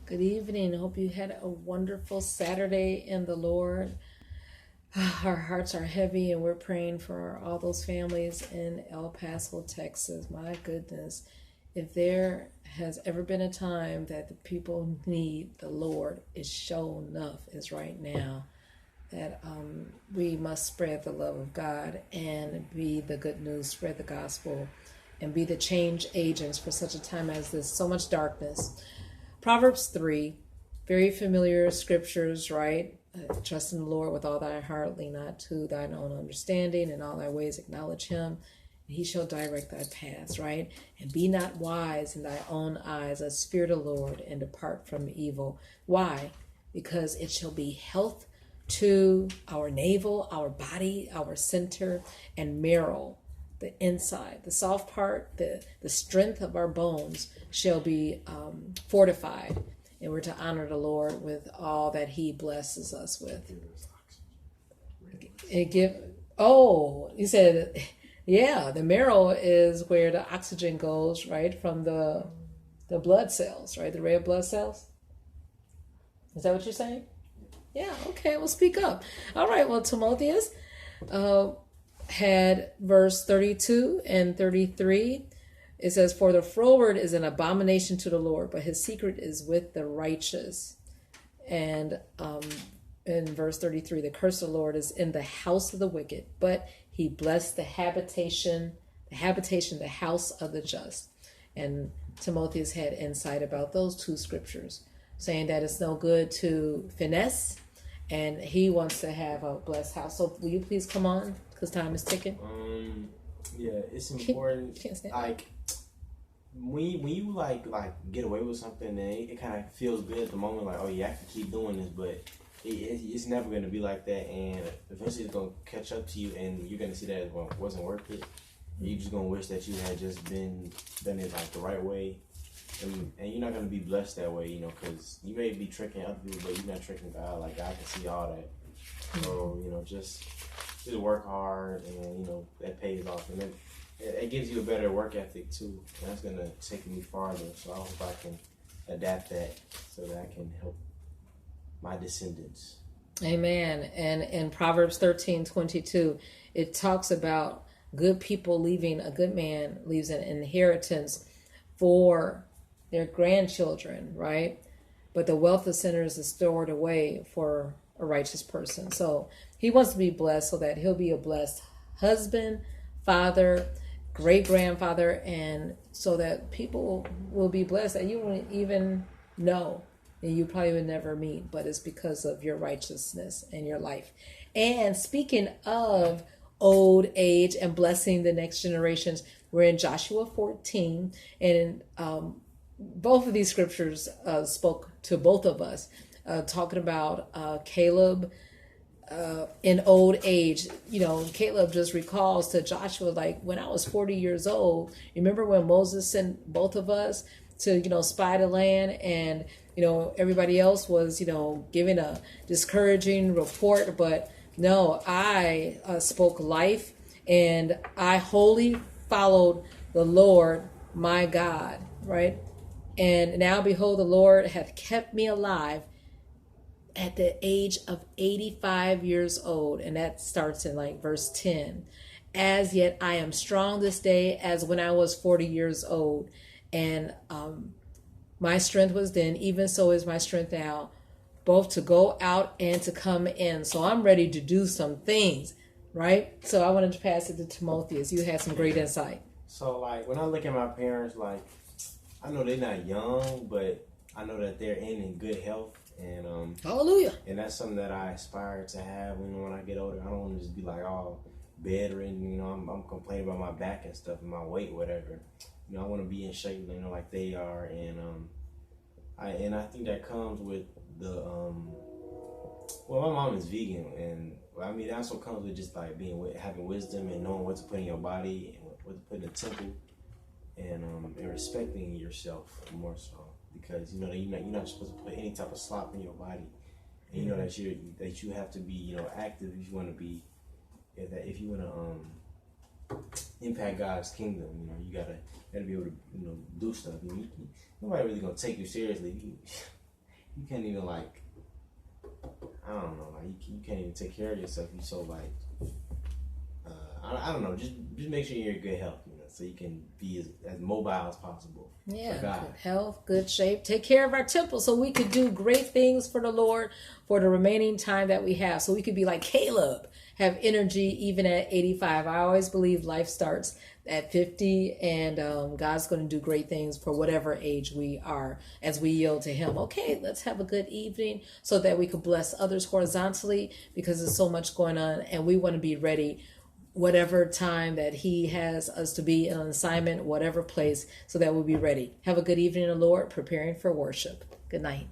Good evening. Hope you had a wonderful Saturday in the Lord. Our hearts are heavy and we're praying for all those families in El Paso, Texas. My goodness. If there has ever been a time that the people need the Lord, is sure enough is right now. That we must spread the love of God and be the good news, spread the gospel, and be the change agents for such a time as this. So much darkness. Proverbs 3, very familiar scriptures, right? Trust in the Lord with all thy heart, lean not to thine own understanding, in all thy ways acknowledge him, and he shall direct thy paths, right? And be not wise in thy own eyes, as fear the Lord, and depart from evil. Why? Because it shall be health to our navel, our body, our center, and marrow, the inside, the soft part, the strength of our bones shall be fortified. And we're to honor the Lord with all that he blesses us with. You said, yeah, the marrow is where the oxygen goes, right, from the blood cells, right, the red blood cells. Is that what you're saying? Yeah, okay, well, speak up. All right, well, Timotheus had verse 32 and 33. It says, for the froward is an abomination to the Lord, but his secret is with the righteous. And in verse 33, the curse of the Lord is in the house of the wicked, but he blessed the house of the just. And Timotheus had insight about those two scriptures, saying that it's no good to finesse, and he wants to have a blessed house. So will you please come on, because time is ticking? Yeah, it's important. Like when you like get away with something, and it kind of feels good at the moment, like, oh yeah, I can keep doing this, but it's never going to be like that, and eventually it's going to catch up to you, and you're going to see that it wasn't worth it. You're just going to wish that you had just done it like the right way, and you're not going to be blessed that way, because you may be tricking other people, but you're not tricking God. Like, God can see all that. So just work hard, and that pays off, and then it gives you a better work ethic too, and that's going to take me farther. So I hope I can adapt that so that I can help my descendants. Amen. And in Proverbs 13:22, it talks about good people a good man leaves an inheritance for their grandchildren, right? But the wealth of sinners is stored away for a righteous person. So he wants to be blessed so that he'll be a blessed husband, father, great grandfather, and so that people will be blessed that you won't even know, and you probably would never meet, but it's because of your righteousness and your life. And speaking of old age and blessing the next generations, we're in Joshua 14, and both of these scriptures spoke to both of us, talking about Caleb in old age. Caleb just recalls to Joshua, like, when I was 40 years old, remember when Moses sent both of us to, spy the land, and, everybody else was, giving a discouraging report, but no, I spoke life, and I wholly followed the Lord, my God, right? And now behold, the Lord hath kept me alive at the age of 85 years old. And that starts in like verse 10. As yet I am strong this day as when I was 40 years old. And my strength was then, even so is my strength now, both to go out and to come in. So I'm ready to do some things, right? So I wanted to pass it to Timotheus. You had some great insight. So like when I look at my parents, like, I know they're not young, but I know that they're in good health, and hallelujah. And that's something that I aspire to have when I get older. I don't want to just be like all bedridden, I'm complaining about my back and stuff and my weight, whatever. I want to be in shape, like they are, and I think that comes with the well, my mom is vegan, and I mean that also comes with just like having wisdom and knowing what to put in your body and what to put in the temple. And respecting yourself more so, because you're not supposed to put any type of slop in your body, and you know that you have to be active if you want to be, if you want to impact God's kingdom. You gotta be able to do stuff. Nobody really gonna take you seriously. you can't even like, I don't know, like you can't even take care of yourself. You so like, I don't know. Just make sure you're in good health, so you can be as mobile as possible. Yeah, good health, good shape. Take care of our temple so we could do great things for the Lord for the remaining time that we have. So we could be like Caleb, have energy even at 85. I always believe life starts at 50, and God's going to do great things for whatever age we are as we yield to Him. Okay, let's have a good evening so that we could bless others horizontally, because there's so much going on, and we want to be ready whatever time that He has us to be in an assignment, whatever place, so that we'll be ready. Have a good evening, Lord, preparing for worship. Good night.